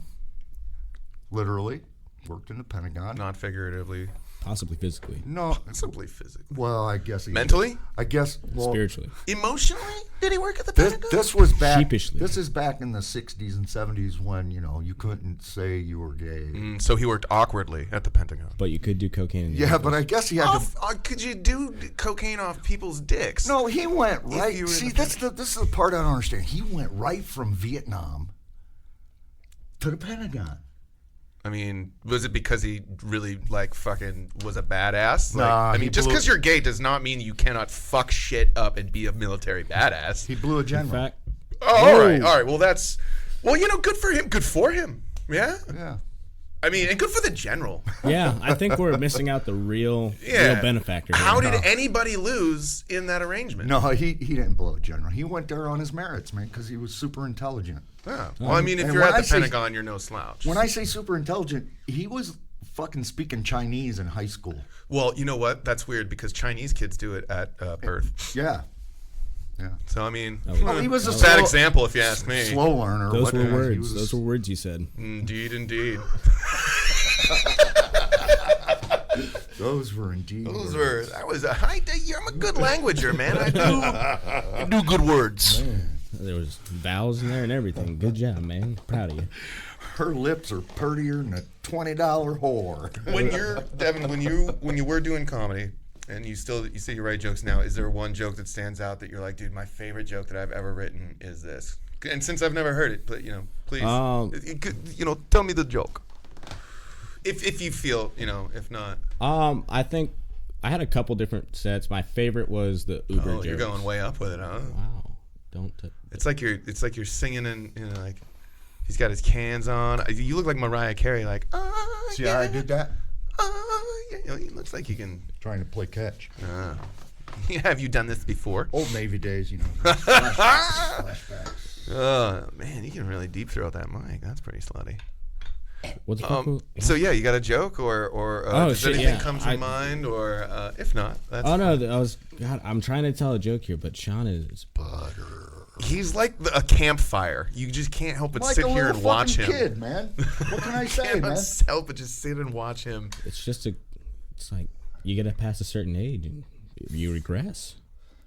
Literally, worked in the Pentagon. Not figuratively. Possibly physically. No. Possibly physically. Well, I guess he Mentally? I guess. Well, Spiritually. Emotionally? Did he work at the Pentagon? This was back. Sheepishly. This is back in the '60s and '70s when you couldn't say you were gay. So he worked awkwardly at the Pentagon. But you could do cocaine. In the Yeah, office. but I guess he had to. Could you do cocaine off people's dicks? No, he went right. you were in See, the this is the part I don't understand. He went right from Vietnam to the Pentagon. I mean, was it because he really fucking was a badass? Nah, I mean, he just blew- because you're gay does not mean you cannot fuck shit up and be a military badass. He blew a In general. fact, All right. Well, that's good for him. Good for him. Yeah. Yeah. I mean, and good for the general. yeah, I think we're missing out the real benefactor. here. How did anybody lose in that arrangement? No, he didn't blow a general. He went there on his merits, man, because he was super intelligent. Oh. Well, I mean, if And you're when at I the say- Pentagon, you're no slouch. When I say super intelligent, he was fucking speaking Chinese in high school. Well, you know what? That's weird because Chinese kids do it at birth. Yeah. Yeah. So I mean, Well, he was a bad slow- example if you ask me. Slow learner. Those were He words. was a Those were words you said. Indeed, indeed. Those were indeed. Those words. were. That was a. I'm a good languager, man. I do good words. There was vowels in there and everything. Good job, man. Proud of you. Her lips are prettier than a $20 whore. When you're Devon, when you were doing comedy, and you say you write jokes now, is there one joke that stands out that you're like, dude, my favorite joke that I've ever written is this? And since I've never heard it, but please, tell me the joke. If you feel, if not. I think I had a couple different sets. My favorite was the Uber jokes. You're going way up with it, huh? Wow. Don't. It's like you're singing and like he's got his cans on. You look like Mariah Carey, like. See how I did that? Yeah, it looks like you can. Trying to play catch. Have you done this before? Old Navy days, flashbacks. Oh man, you can really deep throat that mic. That's pretty slutty. What's the fuck? So yeah, you got a joke or does shit, anything yeah. come to mind or if not, that's Oh no, I'm trying to tell a joke here, but Shawn is Butter. he's like a campfire. You just can't help but Like sit a here little and watch fucking him. kid, man. What can I say, Can't man? help but just sit and watch him. It's like you get past a certain age and you regress.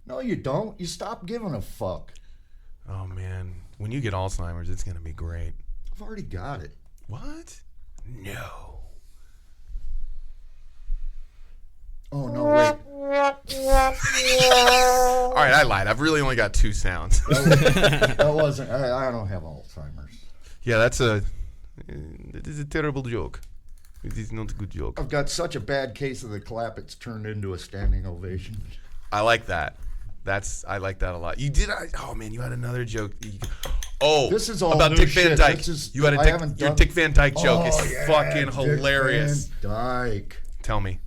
No, you don't. You stop giving a fuck. Oh man, when you get Alzheimer's, it's gonna be great. I've already got it. What? No. Oh, no, wait. All right, I lied. I've really only got 2 sounds. That wasn't. I don't have Alzheimer's. Yeah, that is a terrible joke. It is not a good joke. I've got such a bad case of the clap, it's turned into a standing ovation. I like that. I like that a lot. You did. Oh man, you had another joke. This is all about new Dick Van shit. Dyke. This is- You had I haven't your done- Dick Van Dyke joke is yeah, fucking Dick hilarious. Van Dyke. Tell me.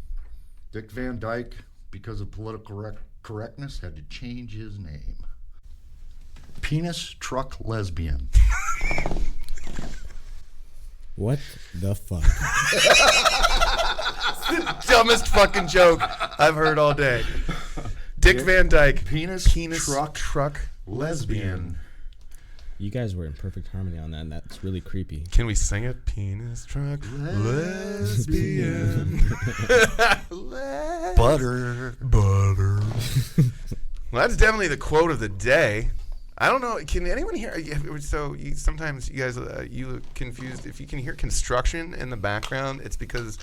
Dick Van Dyke, because of political correctness, had to change his name. Penis truck lesbian. What the fuck? Dumbest fucking joke I've heard all day. Dick Van Dyke. Penis truck lesbian. You guys were in perfect harmony on that, and that's really creepy. Can we sing it? Penis truck lesbian. Butter. Well, that's definitely the quote of the day. I don't know. Can anyone hear? So sometimes you guys you look confused. If you can hear construction in the background, it's because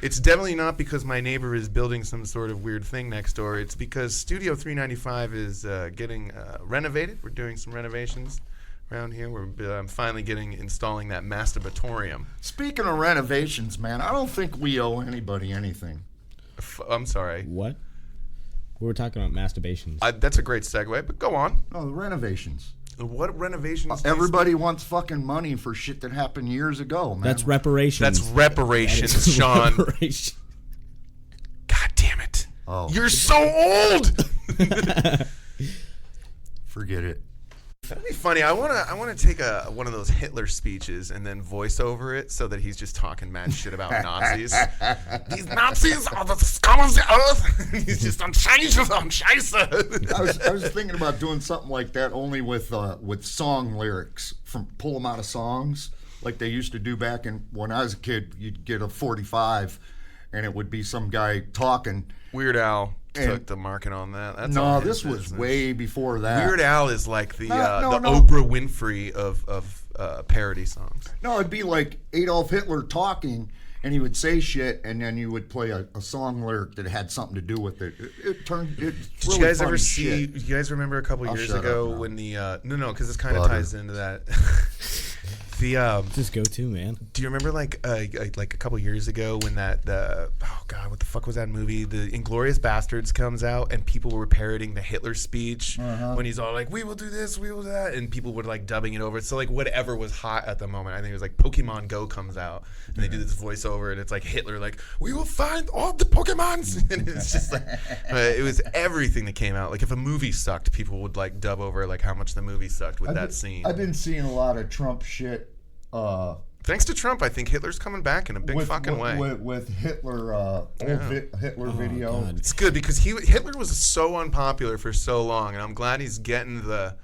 it's definitely not because my neighbor is building some sort of weird thing next door. It's because Studio 395 is getting renovated. We're doing some renovations around here. I'm finally installing that masturbatorium. Speaking of renovations, man, I don't think we owe anybody anything. I'm sorry. What? We were talking about masturbations. That's a great segue, but go on. No, the renovations. What renovations? do you Everybody wants fucking money for shit that happened years ago, man. That's reparations. That's reparations, Shawn. Reparation. God damn it. Oh. You're so old. Forget it. That'd be funny. I wanna take one of those Hitler speeches and then voice over it so that he's just talking mad shit about Nazis. These Nazis are the scum of the earth. He's just on Scheiße. I was thinking about doing something like that, only with song lyrics from pull them out of songs, like they used to do back when I was a kid. You'd get a 45, and it would be some guy talking. Weird Al took the market on that. That's no, this was way before that. Weird Al is like the No. Oprah Winfrey of parody songs. No, it'd be like Adolf Hitler talking, and he would say shit, and then you would play a song lyric that had something to do with it. It turned. It's Did really you guys funny ever see? shit. You guys remember a couple I'll years shut ago up now. when the no, because this kind of Butter. ties into that. The Just go to, man. do you remember like a couple years ago when oh god, what the fuck was that movie? The Inglourious Bastards comes out and people were parroting the Hitler speech when he's all like, "We will do this, we will do that," and people were like dubbing it over. So like whatever was hot at the moment. I think it was like Pokemon Go comes out and they do this voiceover and it's like Hitler like, "We will find all the Pokemons," and it's just like it was everything that came out. Like if a movie sucked, people would like dub over like how much the movie sucked with that scene. I've been seeing a lot of Trump shit. Thanks to Trump, I think Hitler's coming back in a big way. With Hitler, Hitler video. God. It's good because Hitler was so unpopular for so long, and I'm glad he's getting the.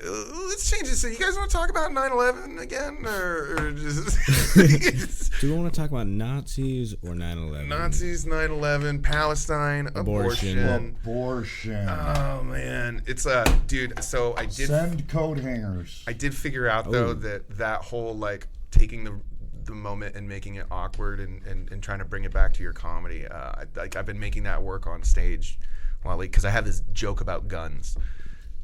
Let's change this. You guys want to talk about 9/11 again, or just Do we want to talk about Nazis or 9/11? Nazis, 9/11, Palestine, abortion. Oh man, it's dude. So I did Send coat hangers. I did figure out though that whole like taking the moment and making it awkward and trying to bring it back to your comedy. I've been making that work on stage, because I have this joke about guns.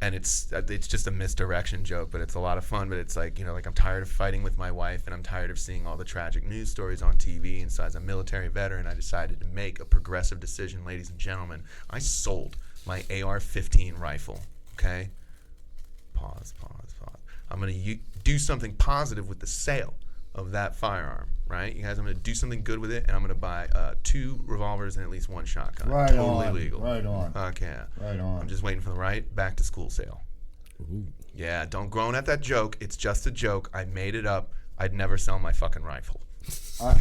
And it's just a misdirection joke, but it's a lot of fun. But it's like, I'm tired of fighting with my wife, and I'm tired of seeing all the tragic news stories on TV. And so as a military veteran, I decided to make a progressive decision, ladies and gentlemen. I sold my AR-15 rifle, okay? Pause. I'm going to do something positive with the sale of that firearm, right? You guys, I'm going to do something good with it, and I'm going to buy 2 revolvers and at least 1 shotgun. Right totally on. legal. Right on. Okay. Right on. I'm just waiting for the right back-to-school sale. Ooh. Yeah, don't groan at that joke. It's just a joke. I made it up. I'd never sell my fucking rifle. I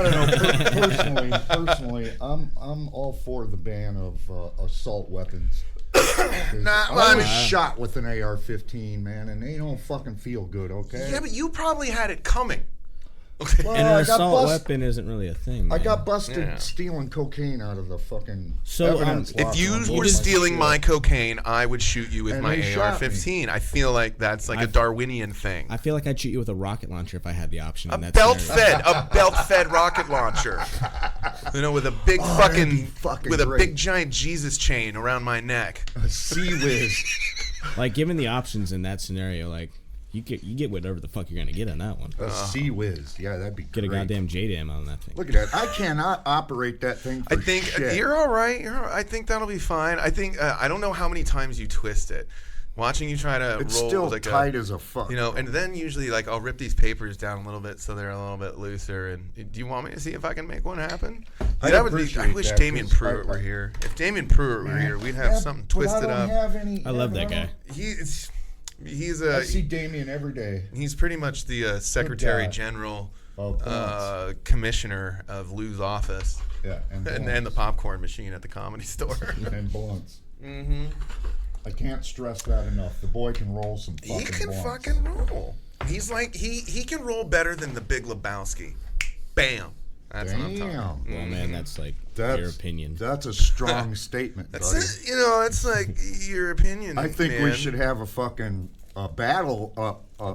don't know. Personally, I'm all for the ban of assault weapons. I was shot with an AR-15, man, and they don't fucking feel good. Okay. Yeah, but you probably had it coming. Okay. Well, And an I got assault bust- weapon isn't really a thing. I man. got busted Yeah. stealing cocaine out of the fucking So, evidence If locker you on board were my stealing shit. my cocaine, I would shoot you with And my they shot AR-15. I feel like that's like a Darwinian thing. I feel like I'd shoot you with a rocket launcher if I had the option. A in that scenario. belt-fed rocket launcher. With a big that'd be fucking with a great. big giant Jesus chain around my neck. A Sea-Whiz. Like, given the options in that scenario, like you get whatever the fuck you're gonna get on that one. A Sea-Whiz. Yeah, that'd be Get a great. goddamn JDAM on that thing. Look at that. I cannot operate that thing for I think shit. you're all right. I think that'll be fine. I think I don't know how many times you twist it. Watching you try to It's roll still like tight as a fuck. and then usually like I'll rip these papers down a little bit so they're a little bit looser. And do you want me to see if I can make one happen? I'd That would be. I appreciate wish that, Damian 'cause Pruitt were here. If Damian Pruitt were here, we'd have something twisted up. I love that guy. He's I see Damien every day. he's pretty much the Secretary guy. General, Oh, Commissioner of Lou's office, yeah, and and the popcorn machine at the Comedy Store. and blunts. Mm-hmm. I can't stress that enough. The boy can roll some fucking He can blunts. fucking roll. He's like he can roll better than the Big Lebowski. Bam. That's what I'm talking. Damn. Well, man, that's like your opinion. That's a strong statement, That's buddy. it. It's like your opinion. I think we man. should have a fucking battle,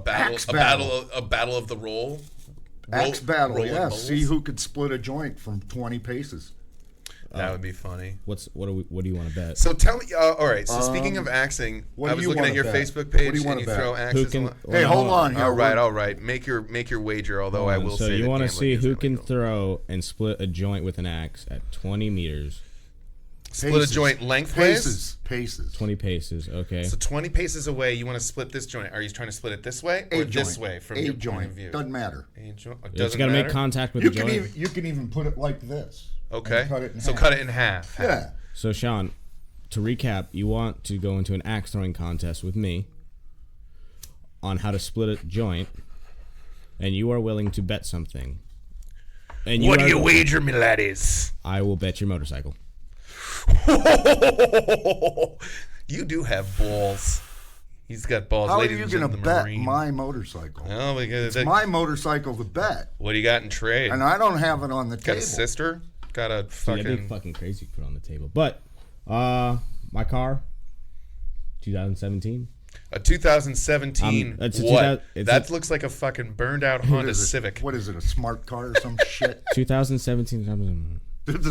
axe a battle of the roll. Axe battle, rolling yeah. bowls. See who could split a joint from 20 paces. That would be funny. What do you want to bet? So tell me. All right. So speaking of axing, what I do was you looking at wanna your bet? Facebook page, What do you and wanna you bet? throw Who axes. can? Hey, hold on here. All right. Make your wager. Although I will So say you want to see who can throw and split a joint with an axe at 20 meters, split a joint lengthways. Paces. 20 paces. Okay. So 20 paces away, you want to split this joint. Are you trying to split it this way or this way from your point of view? Doesn't matter. A joint. You Doesn't got to matter? make contact with You the can joint. even put it like this. Okay. And cut it in so half. cut it in half. Yeah. So Shawn, to recap, you want to go into an axe throwing contest with me on how to split a joint, and you are willing to bet something. And What do you wager, me laddies? I will bet your motorcycle. You do have balls. He's got balls. How are ladies you and going to gentlemen, bet Marine. my motorcycle? Oh, because It's my motorcycle to bet, what do you got in trade? and I don't have it on the Got table. a sister? Got a Dude, fucking... that'd be fucking crazy to put on the table. But my car, 2017. A 2017 it's a what? it's That a- looks like a fucking burned out What Honda is it? Civic. What is it, a smart car or some shit? 2017. It's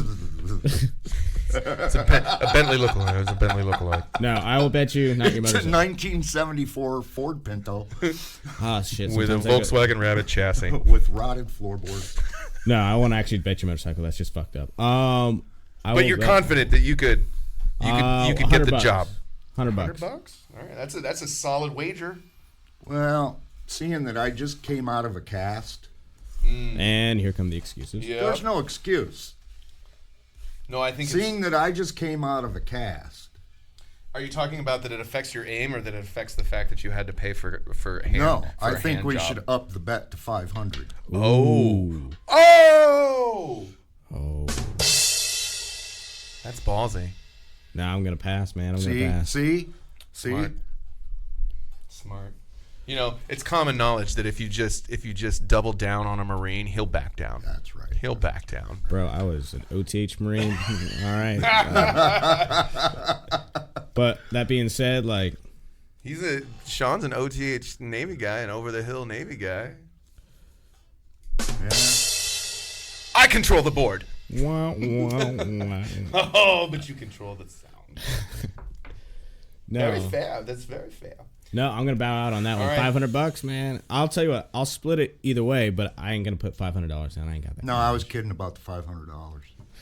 a Bentley lookalike. It was a Bentley lookalike. No, I will bet you not your It's a motorcycle. 1974 Ford Pinto Ah, shit. With a sometimes I go- Volkswagen Rabbit chassis. with rotted floorboards. No, I won't actually bet your motorcycle. That's just fucked up. But will you're bet- confident that you could get 100 the bucks. job. 100 $100? bucks. All right, that's a solid wager. Well, seeing that I just came out of a cast, And here come the excuses. Yeah. there's no excuse. No, I think Seeing that I just came out of a cast. Are you talking about that it affects your aim, or that it affects the fact that you had to pay for a hand? No, for I a think hand we job? should up the bet to 500. Oh. That's ballsy. Nah, I'm gonna pass, man. I'm gonna pass. See? Smart. You know, it's common knowledge that if you just double down on a Marine, he'll back down. That's right. He'll back down. Bro, I was an OTH Marine. All right. But that being said, like, Shawn's an OTH Navy guy, an over the hill Navy guy. Yeah. I control the board. wah, wah, wah. Oh, but you control the sound. Very No, fair. That's very fair. no, I'm gonna bow out on that one. right. $500, man. I'll tell you what. I'll split it either way, but I ain't gonna put $500 down. I ain't got that. No, I was kidding about the $500.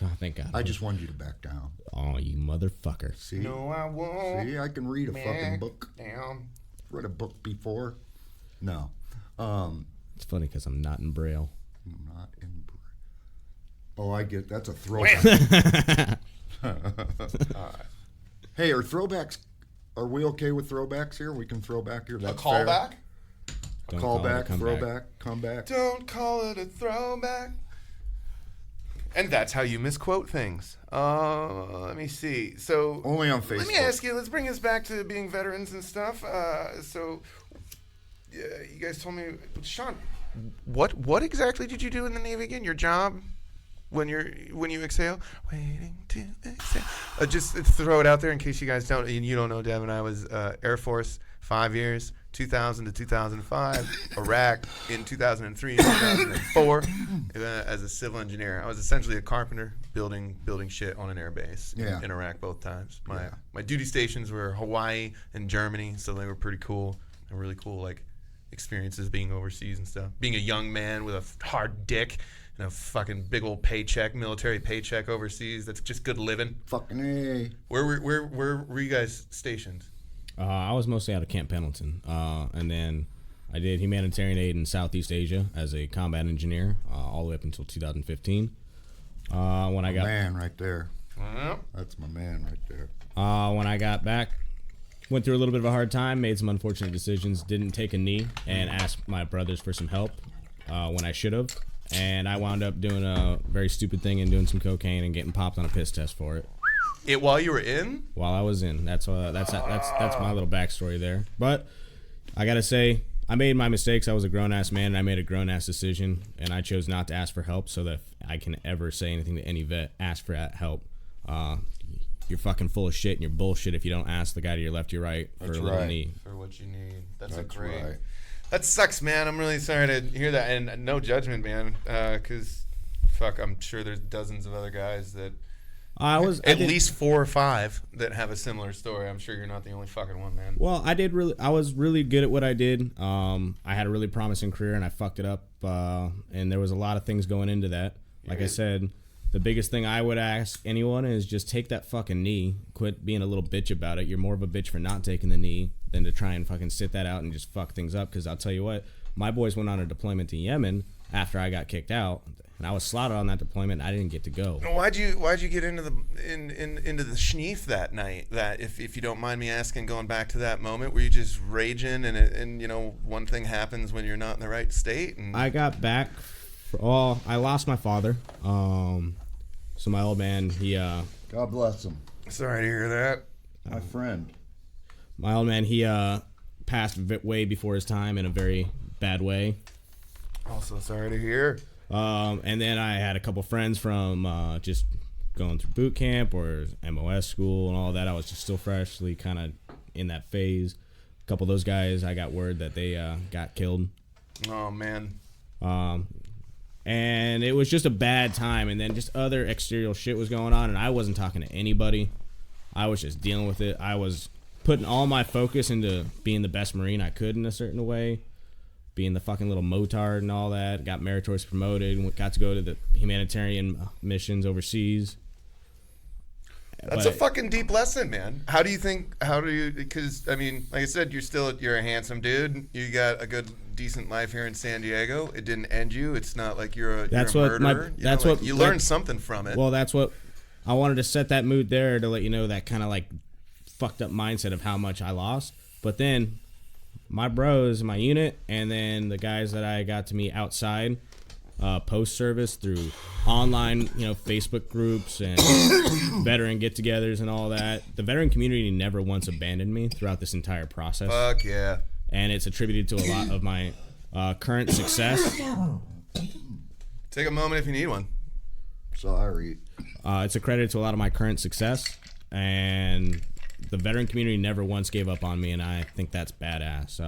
Oh, thank God. I just wanted you to back down. Oh, you motherfucker. See? No, I won't. See, I can read a fucking book. Down. Read a book before. No. It's funny because I'm not in Braille. Not in. Oh, I get that's a throwback. Hey, are throwbacks? Are we okay with throwbacks here? We can throw back here. A That's fair. callback? Don't call it a Callback, comeback. throwback, comeback. Don't call it a throwback. And that's how you misquote things. Let me see. So Only on Facebook. let me ask you. Let's bring us back to being veterans and stuff. You guys told me, Shawn, what exactly did you do in the Navy again? Your job when you exhale, waiting to exhale. Just throw it out there in case you guys don't. And you don't know, Devon. I was Air Force 5 years, 2000 to 2005. Iraq in 2003 and 2004 as a civil engineer. I was essentially a carpenter building shit on an air base in Iraq both times. My duty stations were Hawaii and Germany, so they were pretty cool and really cool, like experiences being overseas and stuff. Being a young man with a hard dick and a fucking big old paycheck, military paycheck overseas. That's just good living. Fucking A. Where were you guys stationed? I was mostly out of Camp Pendleton, and then I did humanitarian aid in Southeast Asia as a combat engineer all the way up until 2015. When I got Man right there. Well, That's my man right there. when I got back, went through a little bit of a hard time, made some unfortunate decisions, didn't take a knee, and asked my brothers for some help when I should have, and I wound up doing a very stupid thing and doing some cocaine and getting popped on a piss test for it. while you were in? While I was in. That's my little backstory there. But I gotta say, I made my mistakes. I was a grown-ass man, and I made a grown-ass decision, and I chose not to ask for help so that I can ever say anything to any vet, ask for that help. You're fucking full of shit, and you're bullshit if you don't ask the guy to your left or your right for That's a little right. knee. For what you need. That's That's great. right. That sucks, man. I'm really sorry to hear that, and no judgment, man. Because, fuck, I'm sure there's dozens of other guys that. At least 4 or 5 that have a similar story. I'm sure you're not the only fucking one, man. Well, I was really good at what I did. I had a really promising career, and I fucked it up. And there was a lot of things going into that. Like I said, the biggest thing I would ask anyone is just take that fucking knee. Quit being a little bitch about it. You're more of a bitch for not taking the knee than to try and fucking sit that out and just fuck things up. Because I'll tell you what, my boys went on a deployment to Yemen after I got kicked out. and I was slotted on that deployment. I didn't get to go. Why'd you get into the into the schneef that night? That if you don't mind me asking, going back to that moment, were you just raging and you know, one thing happens when you're not in the right state? And I got back. I lost my father. So my old man, he God bless him. sorry to hear that. My friend. my old man, he passed way before his time in a very bad way. Also sorry to hear. And then I had a couple friends from just going through boot camp or MOS school and all that. I was just still freshly kind of in that phase. A couple of those guys, I got word that they got killed. Oh, man. And it was just a bad time. And then just other exterior shit was going on, and I wasn't talking to anybody. I was just dealing with it. I was putting all my focus into being the best Marine I could in a certain way. Being the fucking little motard and all that. Got meritorious promoted and got to go to the humanitarian missions overseas. That's a fucking deep lesson, man. Because, I mean, like I said, you're a handsome dude. You got a good, decent life here in San Diego. It didn't end you. It's not like you're a murderer. You learned something from it. Well, that's what I wanted to set that mood there to let you know, that kind of like fucked up mindset of how much I lost. But then my bros, my unit, and then the guys that I got to meet outside post-service through online, Facebook groups and veteran get-togethers and all that. The veteran community never once abandoned me throughout this entire process. Fuck yeah. And it's attributed to a lot of my current success. Take a moment if you need one. Sorry. It's accredited to a lot of my current success, and the veteran community never once gave up on me, and I think that's badass.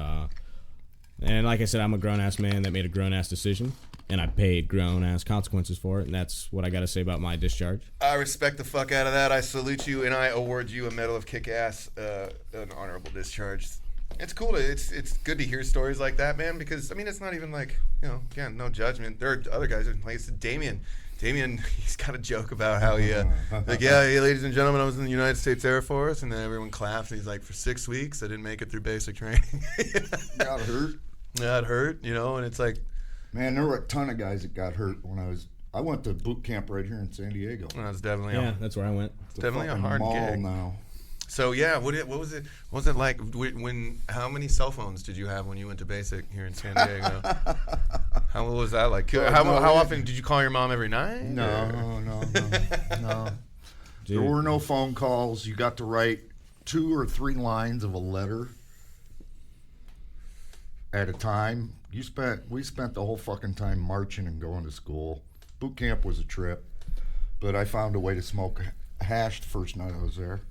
And like I said, I'm a grown-ass man that made a grown-ass decision, and I paid grown-ass consequences for it, and that's what I got to say about my discharge. I respect the fuck out of that. I salute you, and I award you a Medal of Kick-Ass, an honorable discharge. It's cool. It's good to hear stories like that, man, because, I mean, it's not even like, again, no judgment. There are other guys, like I said, Damien, he's got a joke about how he, hey, ladies and gentlemen, I was in the United States Air Force, and then everyone claps, and he's like, for 6 weeks, I didn't make it through basic training. Got hurt. Yeah, it hurt, and it's like. Man, there were a ton of guys that got hurt when I went to boot camp right here in San Diego. That's definitely that's where I went. It's definitely a hard mall gig. now. So yeah, what was it like when how many cell phones did you have when you went to basic here in San Diego? How was that like? How often did you call your mom every night? No. There were no phone calls. You got to write 2 or 3 lines of a letter at a time. We spent the whole fucking time marching and going to school. Boot camp was a trip, but I found a way to smoke hash the first night I was there.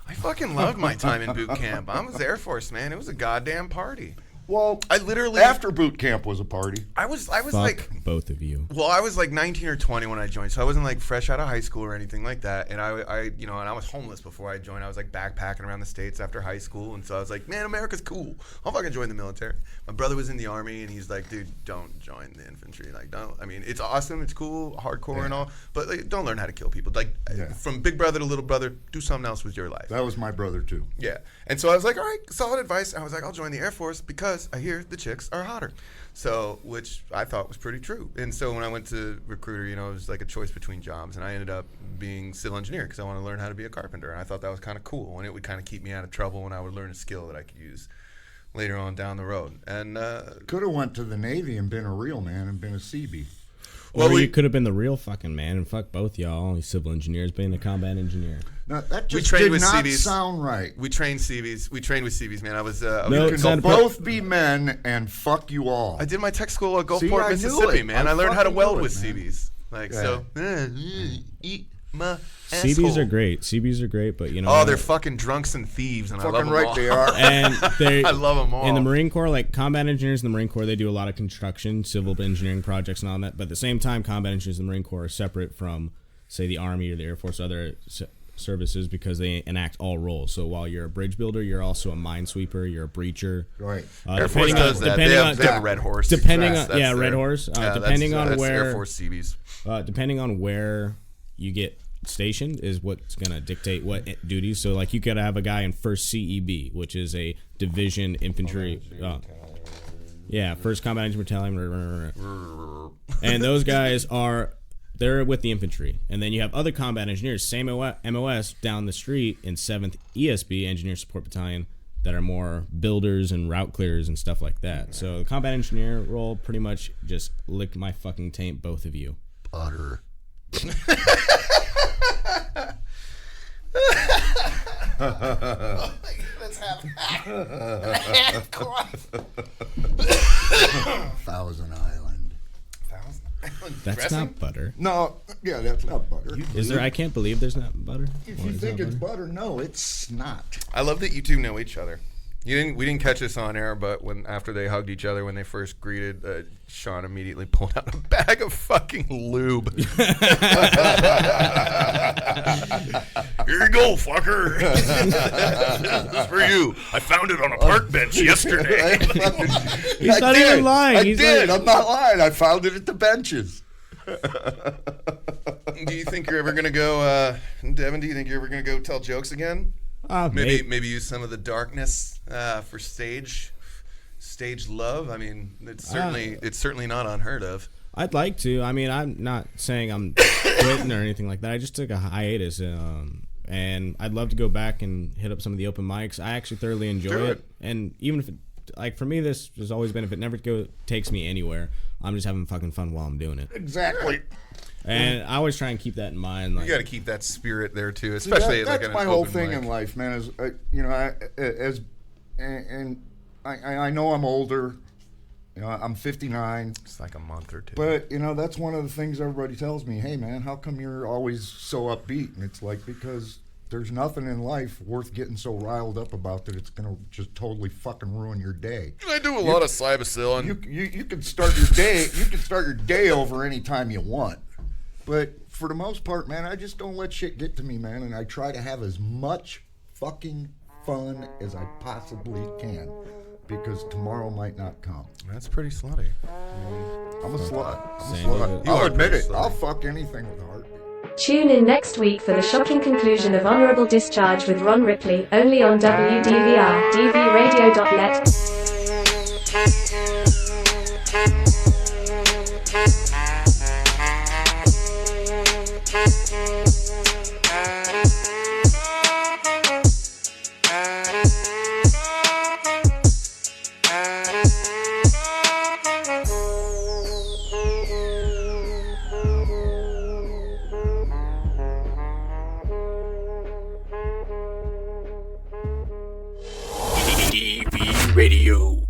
I fucking loved my time in boot camp. I was Air Force, man. It was a goddamn party. Well, I literally after boot camp was a party. I was Fuck like both of you. Well, I was like 19 or 20 when I joined, so I wasn't like fresh out of high school or anything like that. And and I was homeless before I joined. I was like backpacking around the States after high school, and so I was like, man, America's cool. I'll fucking join the military. My brother was in the Army, and he's like, dude, don't join the infantry. Like, don't. I mean, it's awesome, it's cool, hardcore and all, but like, don't learn how to kill people. Like, from big brother to little brother, do something else with your life. That was my brother too. Yeah. And so I was like, all right, solid advice. I was like, I'll join the Air Force because I hear the chicks are hotter. So, which I thought was pretty true. And so when I went to recruiter, it was like a choice between jobs, and I ended up being civil engineer because I want to learn how to be a carpenter. And I thought that was kind of cool, and it would kind of keep me out of trouble, and I would learn a skill that I could use later on down the road. And could have went to the Navy and been a real man and been a CB. Or you could have been the real fucking man, and fuck both y'all, you civil engineers, being a combat engineer. No, that just trained did with not CBs. sound right. We trained CBs. We trained with CBs, man. I was No, You can both be men and fuck you all. I did my tech school at See, Gulfport, I knew Mississippi, it. man. I I learned how to fucking weld knew with it, man. CBs. Like, so, eat my CBs asshole. are great. CBs are great, but Oh, they're fucking drunks and thieves, and I love Fucking them right all. they are. And they I love them all. in the Marine Corps, like combat engineers in the Marine Corps, they do a lot of construction, civil engineering projects and all that. But at the same time, combat engineers in the Marine Corps are separate from, say, the Army or the Air Force, other services, because they enact all roles. So while you're a bridge builder, you're also a minesweeper, you're a breacher. Right. Air Force does that. They have a Red Horse. Depending on That's Red Horse. yeah, Depending on that's where Air Force CBs. Depending on where you get stationed is what's gonna dictate what duties. So like you could have a guy in 1st CEB, which is a division infantry. Yeah, 1st Combat Engineer Battalion. And those guys they're with the infantry. And then you have other combat engineers, same MOS down the street in 7th ESB, Engineer Support Battalion, that are more builders and route clearers and stuff like that. So the combat engineer role pretty much just lick my fucking taint, both of you. Butter. Let's have Thousand Island. That's not butter. No, yeah, that's not butter. Is there? I can't believe there's not butter. If Or you is think that it's butter? butter, no, it's not. I love that you two know each other. We didn't catch this on air, but after they hugged each other when they first greeted, Shawn immediately pulled out a bag of fucking lube. Here you go, fucker. This is for you. I found it on a park bench yesterday. He's not even lying. I did. I'm not lying. I found it at the benches. Do you think you're ever gonna go, Devon? Do you think you're ever gonna go tell jokes again? Maybe use some of the darkness for stage love. I mean, it's certainly not unheard of. I'd like to. I mean, I'm not saying I'm quitting or anything like that. I just took a hiatus, and I'd love to go back and hit up some of the open mics. I actually thoroughly enjoy it, and even if like for me, this has always been, if it never takes me anywhere, I'm just having fucking fun while I'm doing it. Exactly. And I always try and keep that in mind. Like, You got to keep that spirit there too, especially that's like my an whole open thing mic. in life, man. Is I know I'm older. You know, I'm 59. It's like a month or two. But that's one of the things everybody tells me. Hey, man, how come you're always so upbeat? And it's like, because there's nothing in life worth getting so riled up about that it's gonna just totally fucking ruin your day. I do a lot of Cybacillin. You can start your day. You can start your day over any time you want. But for the most part, man, I just don't let shit get to me, man, and I try to have as much fucking fun as I possibly can, because tomorrow might not come. That's pretty slutty. I'm a slut. Same here. I'll admit it. I'll fuck anything with a heartbeat. Tune in next week for the shocking conclusion of Honorable Discharge with Ron Ripley, only on WDVR, dvradio.net. DV Radio.